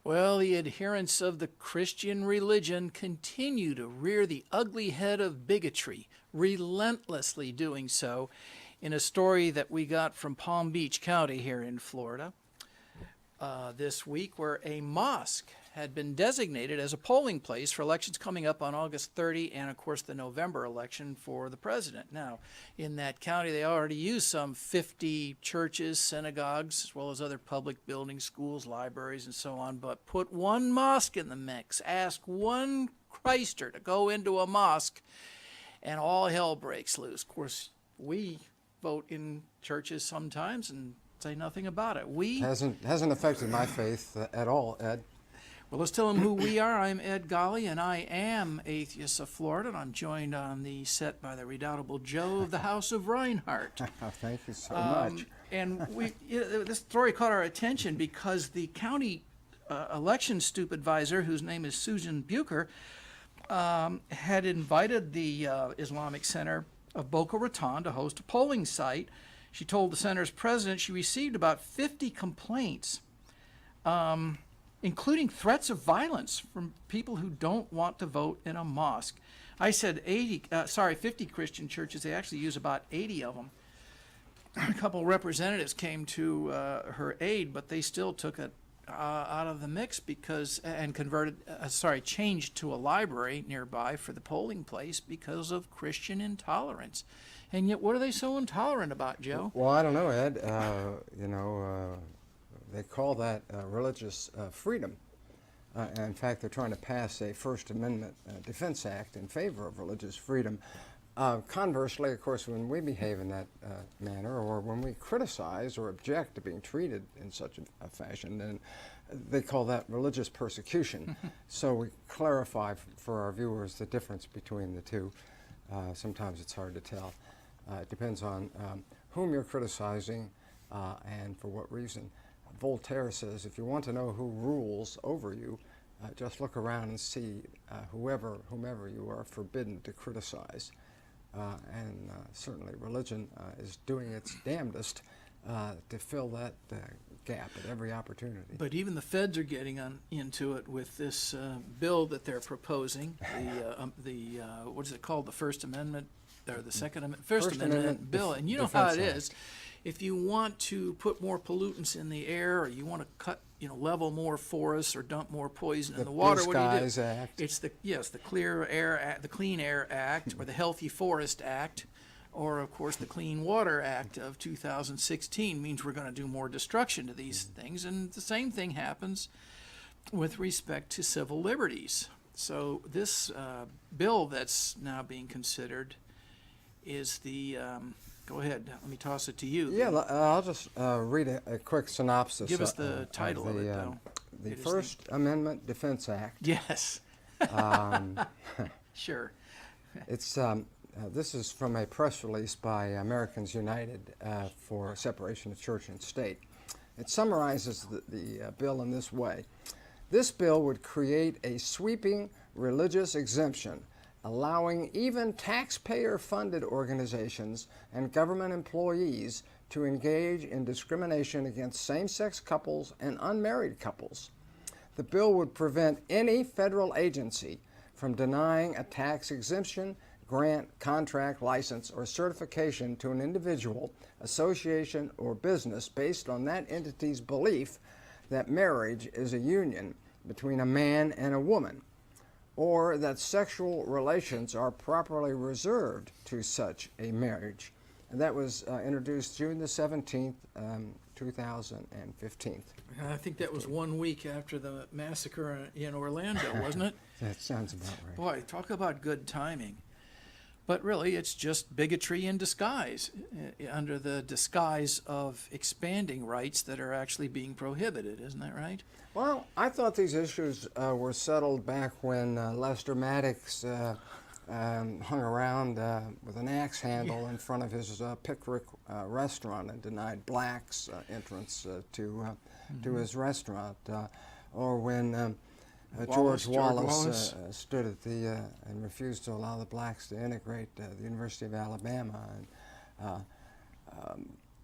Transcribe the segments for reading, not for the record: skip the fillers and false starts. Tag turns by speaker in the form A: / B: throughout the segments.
A: Well, the adherents of the Christian religion continue to rear the ugly head of bigotry, relentlessly doing so in a story that we got from Palm Beach County here in Florida this week, where a mosque had been designated as a polling place for elections coming up on August 30 and, of course, the November election for the president. Now, in that county, they already use some 50 churches, synagogues, as well as other public buildings, schools, libraries, and so on. But put one mosque in the mix, ask one Christer to go into a mosque, and all hell breaks loose. Of course, we vote in churches sometimes and say nothing about it.
B: Hasn't affected my faith at all, Ed.
A: Well, let's tell them who we are. I'm Ed Golly, and I am Atheists of Florida, and I'm joined on the set by the redoubtable Joe of the House of Reinhardt.
B: Thank you so much.
A: And this story caught our attention because the county election supervisor, whose name is Susan Bucher, had invited the Islamic Center of Boca Raton to host a polling site. She told the center's president she received about 50 complaints, including threats of violence from people who don't want to vote in a mosque. I said 50 Christian churches. They actually use about 80 of them. A couple representatives came to her aid, but they still took it out of the mix changed to a library nearby for the polling place because of Christian intolerance. And yet, what are they so intolerant about, Joe?
B: Well, I don't know, Ed. They call that religious freedom. In fact, they're trying to pass a First Amendment Defense Act in favor of religious freedom. Conversely, of course, when we behave in that manner, or when we criticize or object to being treated in such a fashion, then they call that religious persecution. So we clarify for our viewers the difference between the two. Sometimes it's hard to tell. It depends on whom you're criticizing and for what reason. Voltaire says, if you want to know who rules over you, just look around and see whomever you are forbidden to criticize. And certainly religion is doing its damnedest to fill that gap at every opportunity.
A: But even the feds are getting into it with this bill that they're proposing, what is it called, the First Amendment, or the Second Amendment, First Amendment bill. And you know how it is. If you want to put more pollutants in the air, or you want to level more forests or dump more poison in the water, what do you do?
B: Act.
A: It's the Clear Air Act, the Clean Air Act, or the Healthy Forest Act, or of course the Clean Water Act of 2016 means we're going to do more destruction to these things. And the same thing happens with respect to civil liberties. So this bill that's now being considered is the go ahead. Let me toss it to you.
B: Yeah, I'll just read a quick synopsis.
A: Give us the title of it, though.
B: The First Amendment Defense Act.
A: Yes. Sure.
B: It's this is from a press release by Americans United for Separation of Church and State. It summarizes the bill in this way. This bill would create a sweeping religious exemption, allowing even taxpayer-funded organizations and government employees to engage in discrimination against same-sex couples and unmarried couples. The bill would prevent any federal agency from denying a tax exemption, grant, contract, license, or certification to an individual, association, or business based on that entity's belief that marriage is a union between a man and a woman, or that sexual relations are properly reserved to such a marriage. And that was introduced June the 17th, 2015.
A: I think that was 1 week after the massacre in Orlando, wasn't it?
B: That sounds about right.
A: Boy, talk about good timing. But really, it's just bigotry in disguise, under the disguise of expanding rights that are actually being prohibited. Isn't that right?
B: Well, I thought these issues were settled back when Lester Maddox hung around with an axe handle in front of his Pickwick restaurant and denied blacks entrance to his restaurant, or when George Wallace stood at the and refused to allow the blacks to integrate the University of Alabama. And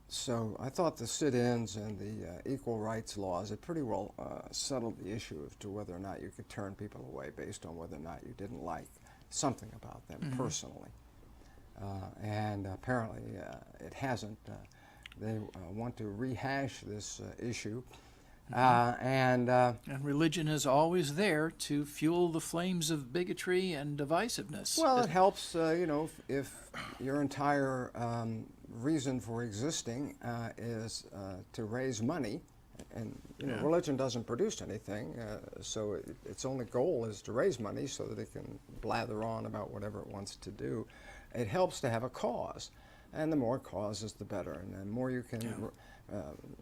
B: So I thought the sit-ins and the equal rights laws had pretty well settled the issue as to whether or not you could turn people away based on whether or not you didn't like something about them personally. And apparently it hasn't. They want to rehash this issue. And
A: religion is always there to fuel the flames of bigotry and divisiveness.
B: well, it helps, you know, if your entire reason for existing is to raise money, and you know, religion doesn't produce anything, so its only goal is to raise money so that it can blather on about whatever it wants to do. It helps to have a cause, and the more causes, the better, and the more you can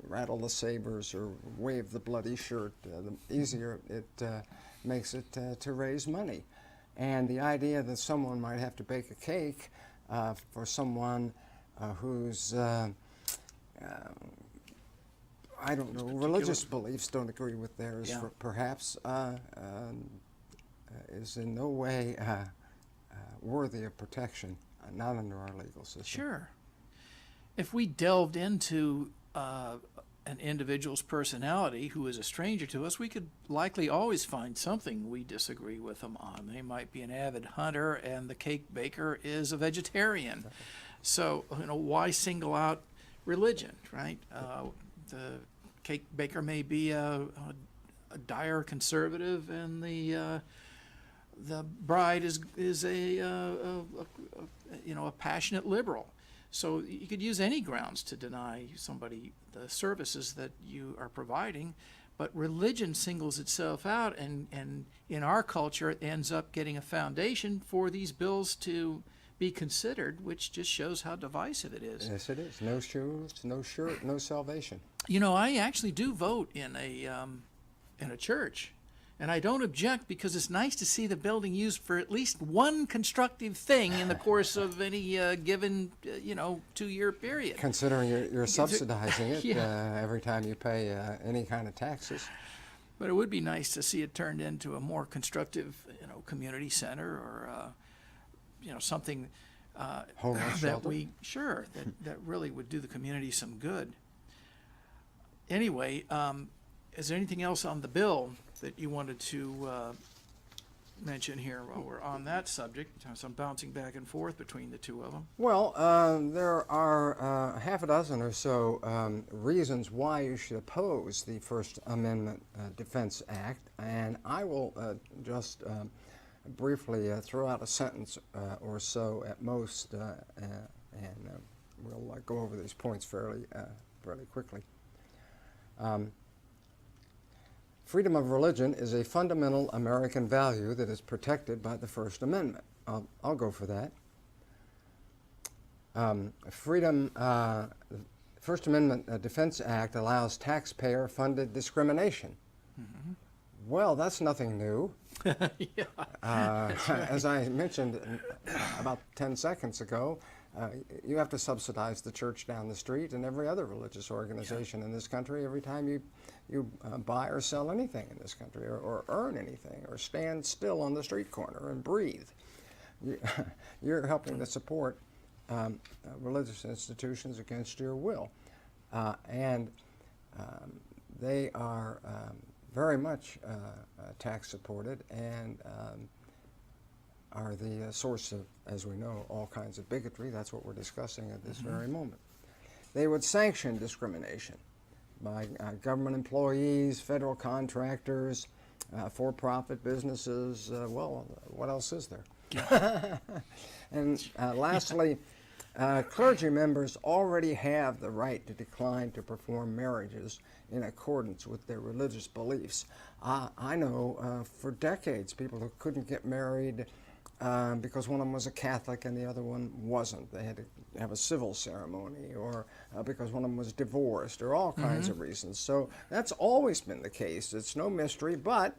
B: rattle the sabers or wave the bloody shirt, the easier it makes it to raise money. And the idea that someone might have to bake a cake for someone whose, I don't know, religious beliefs don't agree with theirs, perhaps, is in no way worthy of protection, not under our legal system.
A: Sure. If we delved into an individual's personality who is a stranger to us, we could likely always find something we disagree with them on. They might be an avid hunter and the cake baker is a vegetarian. So, you know, why single out religion, right? The cake baker may be a dire conservative and the bride is a you know, a passionate liberal. So you could use any grounds to deny somebody the services that you are providing, but religion singles itself out, and in our culture it ends up getting a foundation for these bills to be considered, which just shows how divisive it is.
B: Yes, it is. No shoes, no shirt, no salvation.
A: You know, I actually do vote in a church. And I don't object because it's nice to see the building used for at least one constructive thing in the course of any given, you know, 2-year period.
B: Considering you're subsidizing it every time you pay any kind of taxes.
A: But it would be nice to see it turned into a more constructive, you know, community center or, you know, something
B: Homeless shelter.
A: that really would do the community some good. Anyway, is there anything else on the bill that you wanted to mention here while we're on that subject? So I'm bouncing back and forth between the two of them.
B: Well, there are half a dozen or so reasons why you should oppose the First Amendment Defense Act, and I will just briefly throw out a sentence or so at most, and we'll go over these points fairly quickly. Freedom of religion is a fundamental American value that is protected by the First Amendment. I'll go for that. The First Amendment Defense Act allows taxpayer-funded discrimination. Mm-hmm. Well, that's nothing new. As I mentioned about 10 seconds ago, you have to subsidize the church down the street and every other religious organization in this country every time you buy or sell anything in this country, or earn anything, or stand still on the street corner and breathe. You're helping to support religious institutions against your will. And they are very much tax supported and are the source of, as we know, all kinds of bigotry. That's what we're discussing at this very moment. They would sanction discrimination by government employees, federal contractors, for-profit businesses. Well, what else is there? And lastly, clergy members already have the right to decline to perform marriages in accordance with their religious beliefs. I know for decades people who couldn't get married because one of them was a Catholic and the other one wasn't. They had to have a civil ceremony, or because one of them was divorced, or all kinds of reasons. So that's always been the case. It's no mystery, but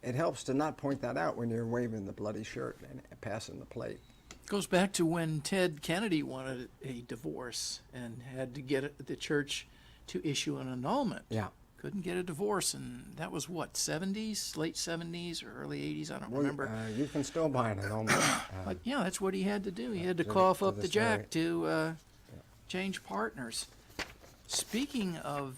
B: it helps to not point that out when you're waving the bloody shirt and passing the plate.
A: Goes back to when Ted Kennedy wanted a divorce and had to get the church to issue an annulment.
B: Yeah.
A: Couldn't get a divorce, and that was what, 70s, late 70s or early 80s? I don't remember.
B: You can still buy an annulment.
A: But yeah, that's what he had to do. He had to cough up the jack to change partners. Speaking of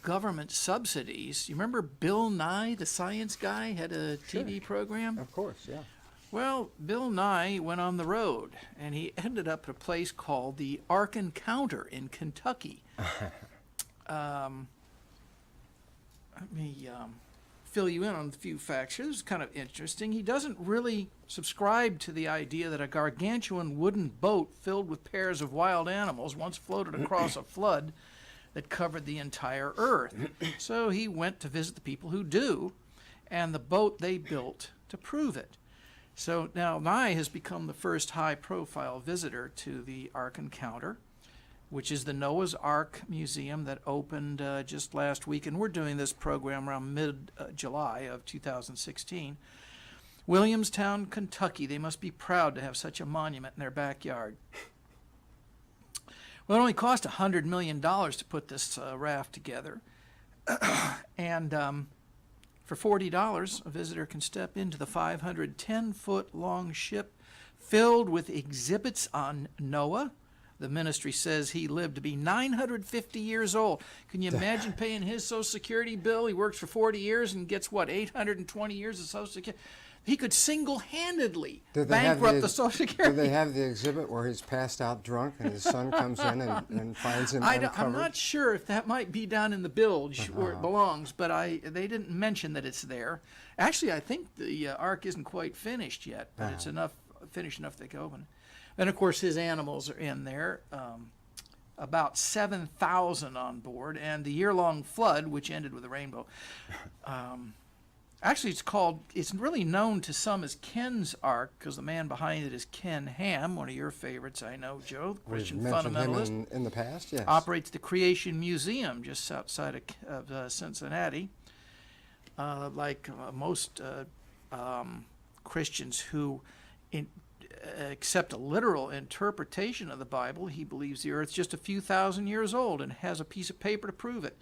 A: government subsidies, you remember Bill Nye, the science guy, had a TV program?
B: Of course, yeah.
A: Well, Bill Nye went on the road, and he ended up at a place called the Ark Encounter in Kentucky. Let me fill you in on a few facts here. This is kind of interesting. He doesn't really subscribe to the idea that a gargantuan wooden boat filled with pairs of wild animals once floated across a flood that covered the entire earth. So he went to visit the people who do, and the boat they built to prove it. So now Nye has become the first high-profile visitor to the Ark Encounter, which is the Noah's Ark Museum that opened just last week, and we're doing this program around mid-July of 2016. Williamstown, Kentucky. They must be proud to have such a monument in their backyard. Well, it only cost $100 million to put this raft together, and for $40, a visitor can step into the 510-foot-long ship filled with exhibits on Noah. The ministry says he lived to be 950 years old. Can you imagine paying his Social Security bill? He works for 40 years and gets, 820 years of Social Security? He could single-handedly bankrupt the Social Security.
B: Do they have the exhibit where he's passed out drunk and his son comes in and finds him uncovered?
A: I'm not sure if that might be down in the bilge where it belongs, but they didn't mention that it's there. Actually, I think the Ark isn't quite finished yet, but it's finished enough they can open it. And, of course, his animals are in there, about 7,000 on board, and the year-long flood, which ended with a rainbow. Actually, it's really known to some as Ken's Ark, because the man behind it is Ken Ham, one of your favorites, I know, Joe, the Christian fundamentalist.
B: Him in the past, yes.
A: Operates the Creation Museum just outside of Cincinnati. Like most Christians who accept a literal interpretation of the Bible, he believes the earth's just a few thousand years old and has a piece of paper to prove it.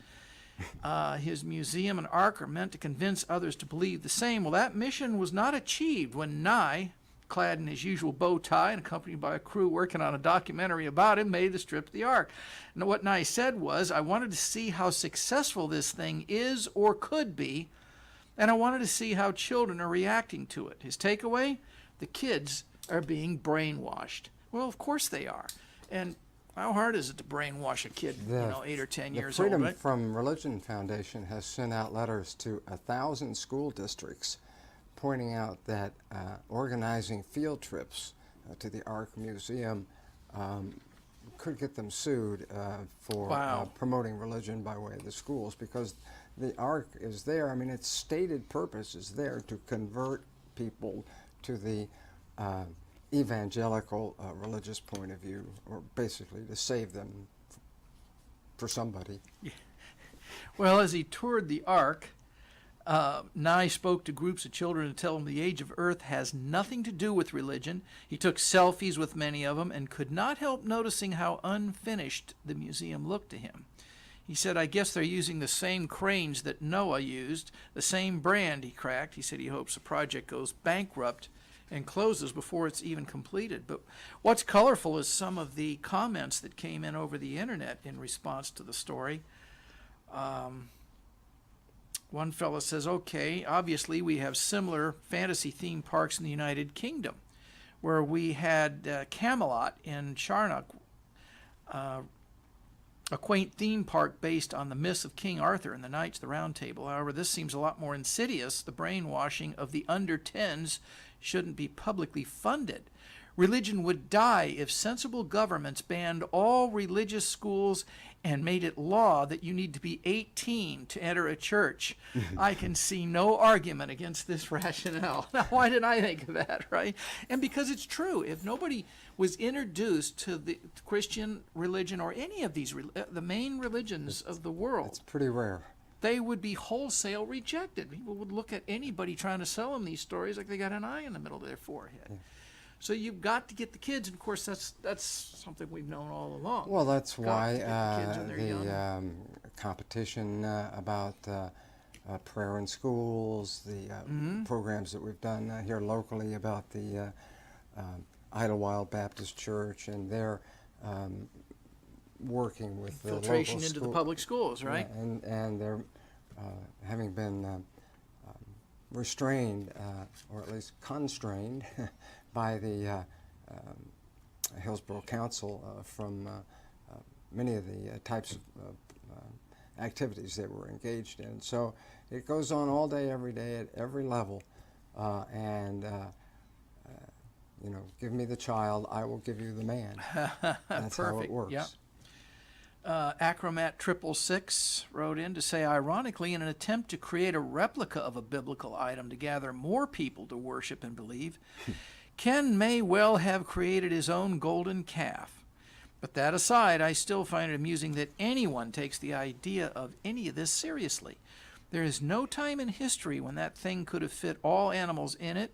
A: His museum and ark are meant to convince others to believe the same. Well, that mission was not achieved when Nye, clad in his usual bow tie and accompanied by a crew working on a documentary about him, made the trip to the ark. And what Nye said was, I wanted to see how successful this thing is or could be, and I wanted to see how children are reacting to it. His takeaway? The kids are being brainwashed. Well, of course they are. And how hard is it to brainwash a kid, 8 or 10 years old?
B: The Freedom
A: right?
B: from Religion Foundation has sent out letters to 1,000 school districts pointing out that organizing field trips to the Ark Museum could get them sued for promoting religion by way of the schools, because the Ark is there. I mean, its stated purpose is there to convert people to the evangelical religious point of view, or basically to save them for somebody.
A: Well, as he toured the Ark, Nye spoke to groups of children to tell them the age of Earth has nothing to do with religion. He took selfies with many of them and could not help noticing how unfinished the museum looked to him. He said, I guess they're using the same cranes that Noah used, the same brand, he cracked. He said he hopes the project goes bankrupt and closes before it's even completed. But what's colorful is some of the comments that came in over the internet in response to the story. One fellow says, okay, obviously we have similar fantasy theme parks in the United Kingdom, where we had Camelot in Charnock, a quaint theme park based on the myths of King Arthur and the Knights of the Round Table. However, this seems a lot more insidious. The brainwashing of the under-10s shouldn't be publicly funded. Religion would die if sensible governments banned all religious schools and made it law that you need to be 18 to enter a church. I can see no argument against this rationale. Now, why didn't I think of that, right? And because it's true. If nobody was introduced to the Christian religion or any of these, the main religions of the world,
B: it's pretty rare.
A: They would be wholesale rejected. People would look at anybody trying to sell them these stories like they got an eye in the middle of their forehead. Yeah. So you've got to get the kids, and of course that's something we've known all along.
B: Well, that's why the competition about prayer in schools, the programs that we've done here locally about the Idlewild Baptist Church and their working with the
A: Filtration
B: local
A: into
B: school.
A: the public schools, right?
B: Yeah, and they're having been restrained, or at least constrained, by the Hillsborough Council from many of the types of activities they were engaged in. So it goes on all day, every day, at every level, and you know, give me the child, I will give you the man. That's how it works.
A: Yep. Acromat 666 wrote in to say, ironically, in an attempt to create a replica of a biblical item to gather more people to worship and believe, Ken may well have created his own golden calf. But that aside, I still find it amusing that anyone takes the idea of any of this seriously. There is no time in history when that thing could have fit all animals in it.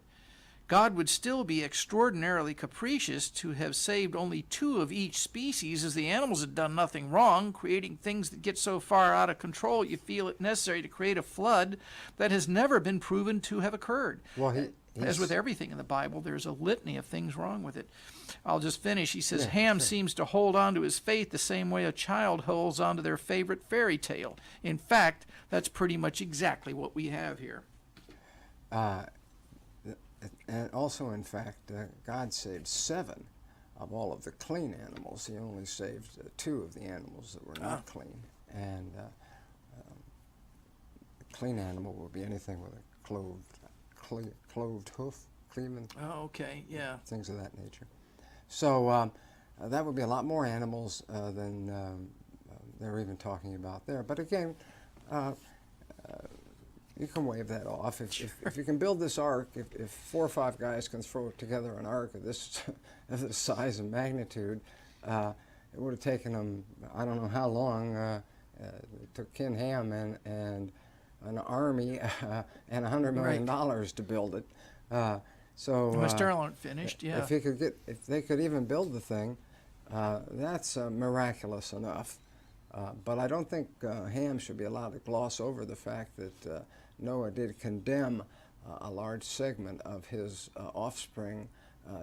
A: God would still be extraordinarily capricious to have saved only 2 of each species, as the animals had done nothing wrong, creating things that get so far out of control you feel it necessary to create a flood that has never been proven to have occurred.
B: Well,
A: As with everything in the Bible, there's a litany of things wrong with it. I'll just finish. He says, Ham seems to hold on to his faith the same way a child holds on to their favorite fairy tale. In fact, that's pretty much exactly what we have here.
B: And also, in fact, God saved 7 of all of the clean animals. He only saved 2 of the animals that were not clean. And a clean animal would be anything with a cloved hoof, cleaving.
A: Oh, okay, yeah.
B: Things of that nature. So that would be a lot more animals than they're even talking about there. But again, you can wave that off. If you can build this ark, if 4 or 5 guys can throw together an ark of this size and magnitude, it would have taken them, I don't know how long. It took Ken Ham and an army and $100 million to build it. So
A: we still aren't finished. Yeah.
B: If they could even build the thing, that's miraculous enough. But I don't think Ham should be allowed to gloss over the fact that Noah did condemn a large segment of his offspring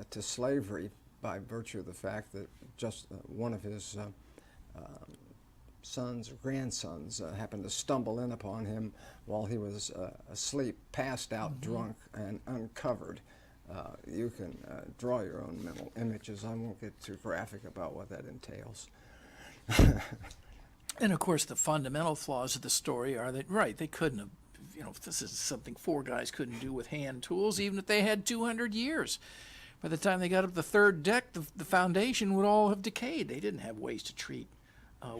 B: to slavery by virtue of the fact that just one of his sons or grandsons happened to stumble in upon him while he was asleep, passed out, drunk, and uncovered. You can draw your own mental images. I won't get too graphic about what that entails.
A: And of course, the fundamental flaws of the story are that, right, they couldn't have, this is something 4 guys couldn't do with hand tools, even if they had 200 years. By the time they got up the 3rd deck, the foundation would all have decayed. They didn't have ways to treat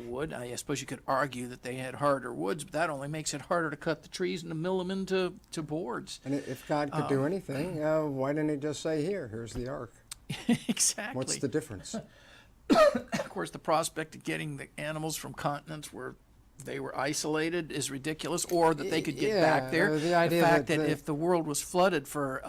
A: wood. I suppose you could argue that they had harder woods, but that only makes it harder to cut the trees and to mill them into boards.
B: And if God could do anything, why didn't he just say, here's the ark?
A: Exactly.
B: What's the difference?
A: Of course, the prospect of getting the animals from continents where they were isolated is ridiculous, or that they could get back there.
B: The idea
A: fact that if the world was flooded for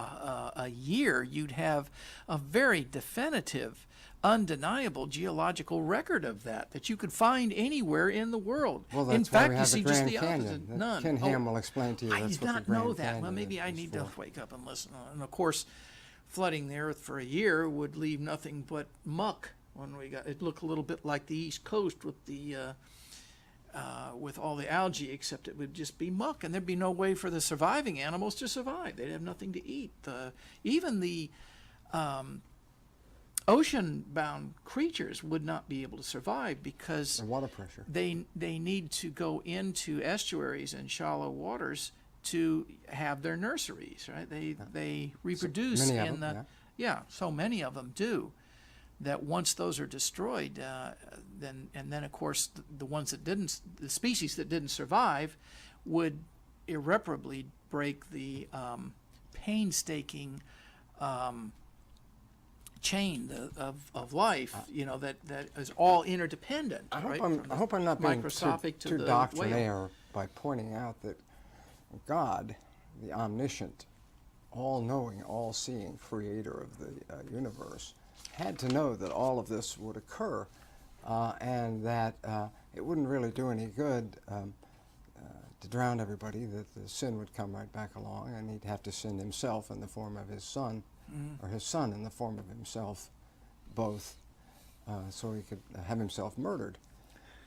A: a year, you'd have a very definitive, undeniable geological record of that you could find anywhere in the world.
B: Well, that's
A: in fact,
B: why we
A: you
B: have
A: see
B: the
A: just
B: Grand
A: the
B: Canyon.
A: opposite. None.
B: Ken Ham will explain to you
A: I
B: that's
A: did
B: what
A: not
B: the Grand
A: know that.
B: Canyon
A: Well, maybe I
B: is
A: need
B: for.
A: to wake up and listen. And of course, flooding the earth for a year would leave nothing but muck. When it looked a little bit like the East Coast with the with all the algae, except it would just be muck, and there'd be no way for the surviving animals to survive. They'd have nothing to eat. Even the ocean-bound creatures would not be able to survive because
B: The water pressure.
A: they need to go into estuaries and shallow waters to have their nurseries. Right? They reproduce
B: many of
A: in
B: them,
A: the so many of them do. That once those are destroyed, then of course the species that didn't survive, would irreparably break the painstaking chain of life. That is all interdependent.
B: I hope,
A: right?
B: I hope I'm not being
A: microscopic
B: too
A: to the
B: doctrinaire by pointing out that God, the omniscient, all-knowing, all-seeing creator of the universe, had to know that all of this would occur, and that it wouldn't really do any good to drown everybody, that the sin would come right back along, and he'd have to send himself in the form of his son, or his son in the form of himself, both, so he could have himself murdered.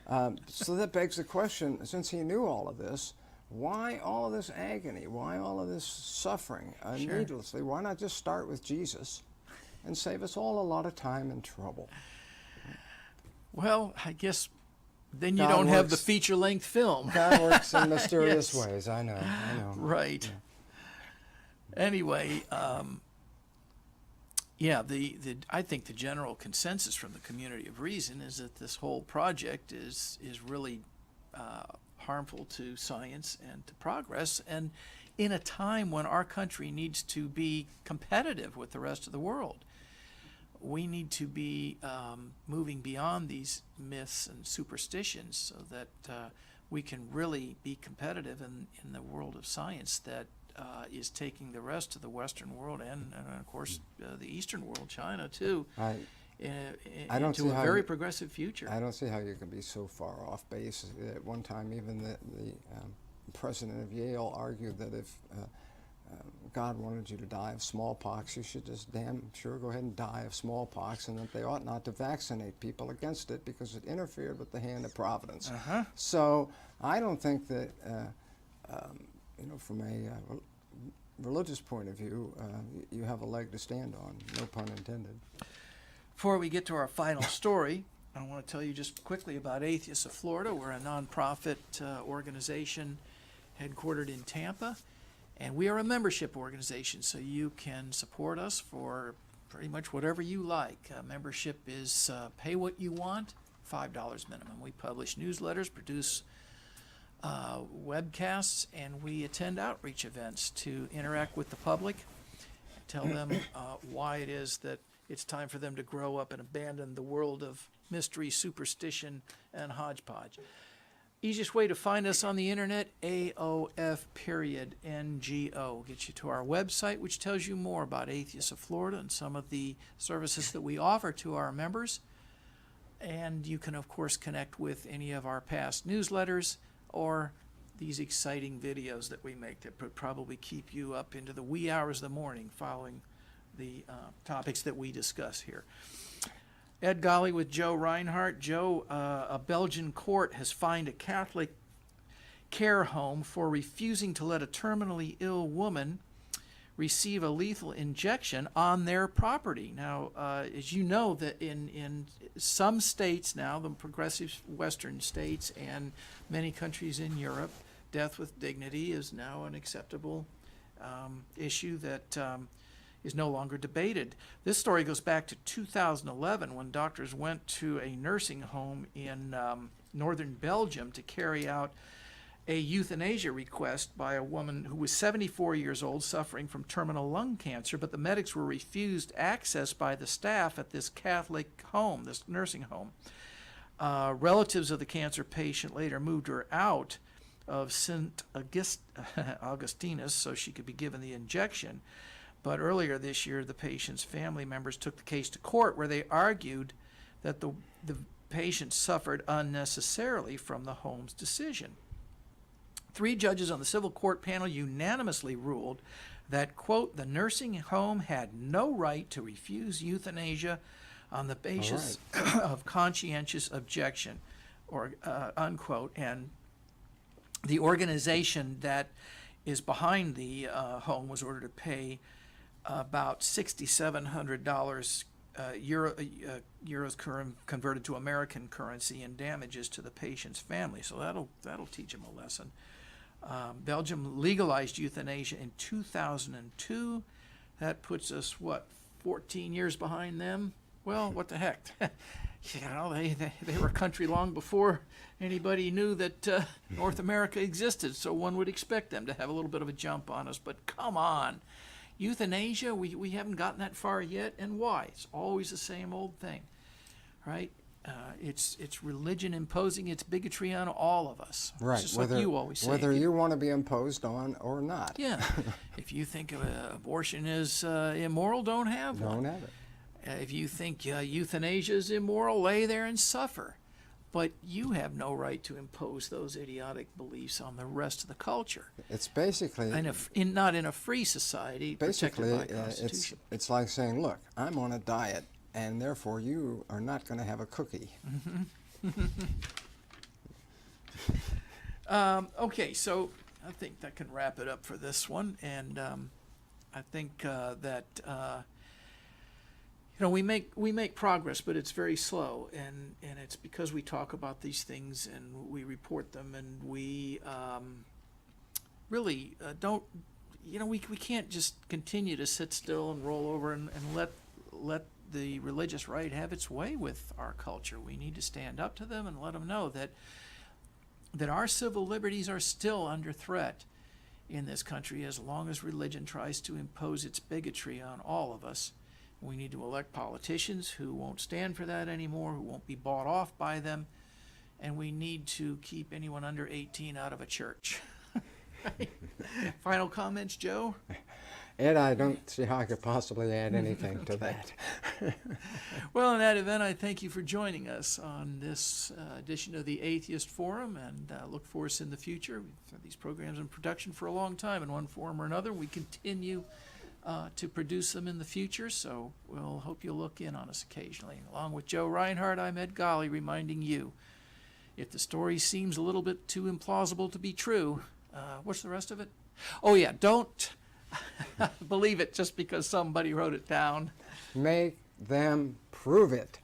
B: So that begs the question, since he knew all of this, why all of this agony? Why all of this suffering needlessly? Why not just start with Jesus and save us all a lot of time and trouble?
A: Well, I guess then you
B: God
A: don't have the
B: works-
A: feature-length film.
B: God works in mysterious
A: Yes.
B: ways. I know.
A: Right. Anyway, I think the general consensus from the community of reason is that this whole project is really harmful to science and to progress, and in a time when our country needs to be competitive with the rest of the world. We need to be moving beyond these myths and superstitions so that we can really be competitive in the world of science that is taking the rest of the Western world and of course, the Eastern world, China too,
B: I don't
A: into
B: see
A: a
B: how
A: very
B: you-
A: progressive future.
B: I don't see how you can be so far off base. At one time, even the president of Yale argued that if God wanted you to die of smallpox, you should just damn sure go ahead and die of smallpox, and that they ought not to vaccinate people against it because it interfered with the hand of providence. So I don't think that, from a religious point of view, you have a leg to stand on, no pun intended.
A: Before we get to our final story, I want to tell you just quickly about Atheists of Florida. We're a nonprofit organization headquartered in Tampa, and we are a membership organization, so you can support us for pretty much whatever you like. Membership is pay what you want, $5 minimum. We publish newsletters, produce webcasts, and we attend outreach events to interact with the public, tell them why it is that it's time for them to grow up and abandon the world of mystery, superstition, and hodgepodge. Easiest way to find us on the internet, AOF.NGO. Gets you to our website, which tells you more about Atheists of Florida and some of the services that we offer to our members. And you can, of course, connect with any of our past newsletters or these exciting videos that we make that would probably keep you up into the wee hours of the morning following the topics that we discuss here. Ed Golly with Joe Reinhardt. Joe, a Belgian court has fined a Catholic care home for refusing to let a terminally ill woman receive a lethal injection on their property. Now, as you know, that in some states now, the progressive Western states and many countries in Europe, death with dignity is now an acceptable issue that is no longer debated. This story goes back to 2011 when doctors went to a nursing home in northern Belgium to carry out a euthanasia request by a woman who was 74 years old suffering from terminal lung cancer, but the medics were refused access by the staff at this Catholic home, this nursing home. Relatives of the cancer patient later moved her out of St. Augustinus so she could be given the injection. But earlier this year, the patient's family members took the case to court where they argued that the patient suffered unnecessarily from the home's decision. 3 judges on the civil court panel unanimously ruled that, quote, the nursing home had no right to refuse euthanasia on the basis of conscientious objection, or unquote, and the organization that is behind the home was ordered to pay about $6,700 euros converted to American currency in damages to the patient's family. So that'll teach them a lesson. Belgium legalized euthanasia in 2002. That puts us, 14 years behind them? Well, what the heck? They were a country long before anybody knew that North America existed, so one would expect them to have a little bit of a jump on us. But come on. Euthanasia, we haven't gotten that far yet, and why? It's always the same old thing, right? It's religion imposing its bigotry on all of us.
B: Right.
A: It's just like you always say.
B: Whether you want to be imposed on or not.
A: Yeah. If you think abortion is immoral, don't have one.
B: Don't have it.
A: If you think euthanasia is immoral, lay there and suffer. But you have no right to impose those idiotic beliefs on the rest of the culture.
B: It's basically
A: not in a free society
B: basically
A: protected by Constitution.
B: it's like saying, look, I'm on a diet, and therefore you are not going to have a cookie.
A: Okay, so I think that can wrap it up for this one, and I think that we make progress, but it's very slow, and it's because we talk about these things and we report them, and we really don't. We can't just continue to sit still and roll over and let the religious right have its way with our culture. We need to stand up to them and let them know that our civil liberties are still under threat in this country as long as religion tries to impose its bigotry on all of us. We need to elect politicians who won't stand for that anymore, who won't be bought off by them, and we need to keep anyone under 18 out of a church. Final comments, Joe?
B: Ed, I don't see how I could possibly add anything to that.
A: Well, in that event, I thank you for joining us on this edition of the Atheist Forum, and look for us in the future. We've had these programs in production for a long time in one form or another. We continue to produce them in the future, so we'll hope you'll look in on us occasionally. Along with Joe Reinhardt, I'm Ed Golly, reminding you, if the story seems a little bit too implausible to be true, what's the rest of it? Oh yeah, don't believe it just because somebody wrote it down.
B: Make them prove it.